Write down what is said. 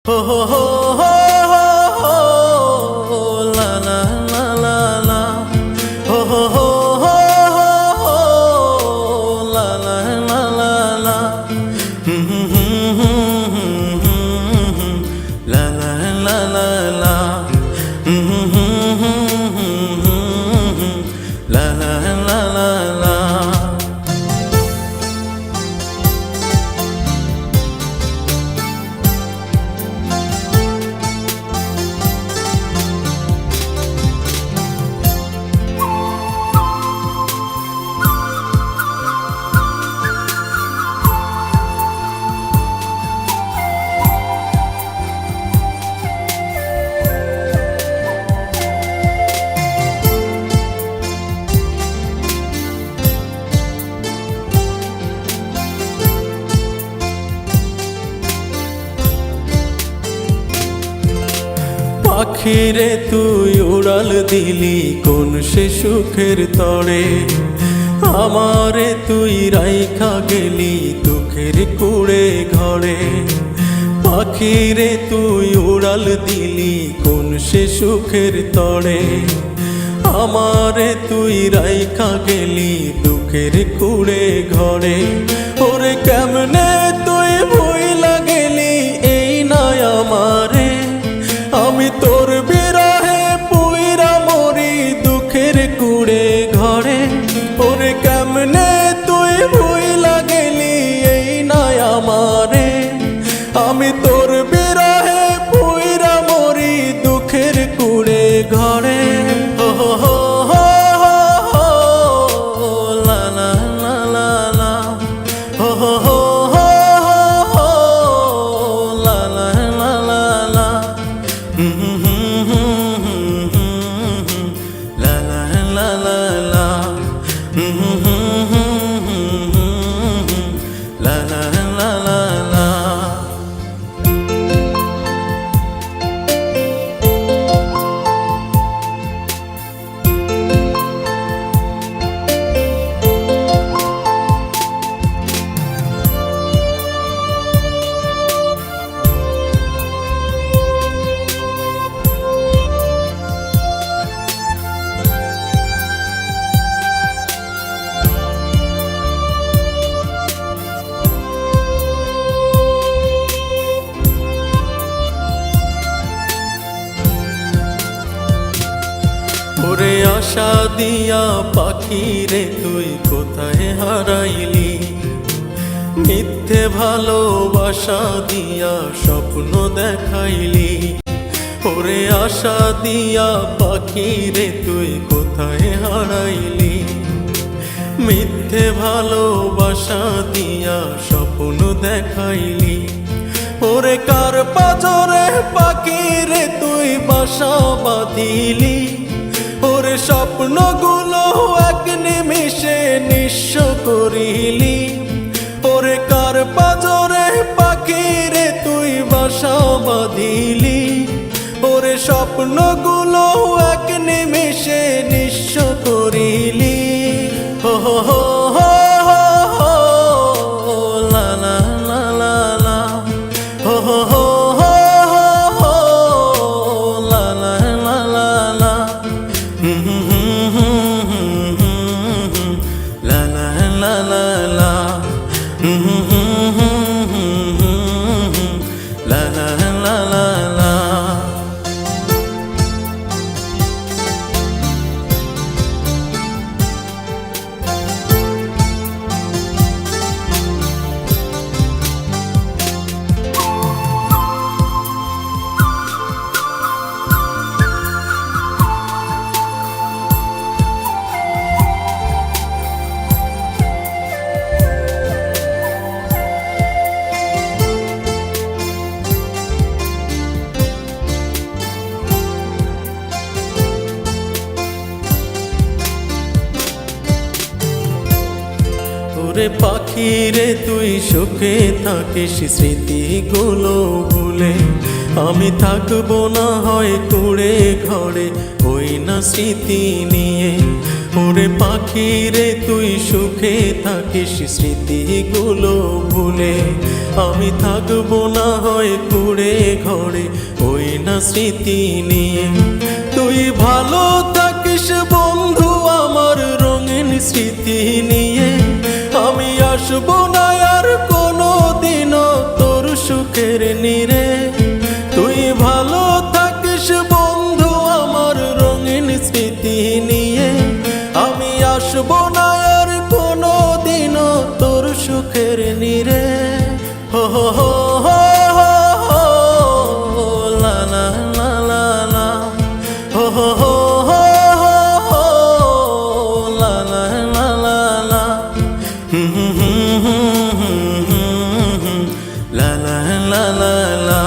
Ho ho ho ho ho ho, la la la la la. Ho ho ho ho ho, la la la la la. La la la la la. La la la la la. পাখিরে তুই উড়াল দিলি কোন সে সুখের তরে, আমারে তুই রাইখা গেলি দুঃখের কুড়ে ঘরে। পাখিরে তুই উড়াল দিলি কোন সে সুখের তরে, আমারে তুই রাইখা গেলি দুঃখের কুড়ে ঘরে। ওরে কেমনে তুই ভুইলা গেলি এই নাই আমারে, আমি তোর বিরহে পুইরা মরি দুঃখের কুড়ে ঘরে। ওরে কেমনে তুই ভুইলা গেলি এই নাই আমারে, আমি তোর বিরহে পুইরা মরি দুঃখের কুড়ে ঘরে। হো হো হো হো হো, লা লা লা লা লা। হো হো হো হো হো, লা লা লা লা লা। La la la la la. La la la la la. ওরে আশা দিয়া পাখি রে তুই কোথায় হারাইলি, মিথ্যে ভালোবাসা দিয়া স্বপ্ন দেখাইলি। ওরে আশা দিয়া পাখি রে তুই কোথায় হারাইলি, মিথ্যে ভালোবাসা দিয়া স্বপ্ন দেখাইলি। ওরে কার পাজরে পাখি রে তুই বাসা বাঁধিলি, ওরে স্বপ্নগুলো এক নিমিষে নিঃস্ব করিলি। ওরে কার পাজরে পাখি রে তুই বাসা বাঁধিলি, ওরে স্বপ্নগুলো এক নিমিষে নিঃস্ব করিলি। হো হো হো হো হো, লা লা লা লা লা। হো হো হো হো হো, লা লা লা লা লা। La la la la la. La la la la la. ওরে পাখি রে তুই সুখে থাকিস স্মৃতিগুলো ভুলে, আমি থাকবো না হয় কুড়ে ঘরে ওই না স্মৃতি নিয়ে। ওরে পাখি রে তুই সুখে থাকিস স্মৃতিগুলো ভুলে, আমি থাকবো না হয় কুড়ে ঘরে ওই না স্মৃতি নিয়ে। তুই ভালো থাকিস বন্ধু আমার রঙিন স্মৃতি নিয়ে, আমি আসবো না আর কোনো দিনও তোর সুখের নীড়ে। তুই ভালো থাকিস বন্ধু আমার রঙিন স্মৃতি নিয়ে, আমি আসবো না আর কোনো দিনও তোর সুখের নীড়ে। হো হো হো হো হো হো লা লা লা লা লা, হো হো হো হো হো লা লা লা লা লা, লা লা লা লা লা।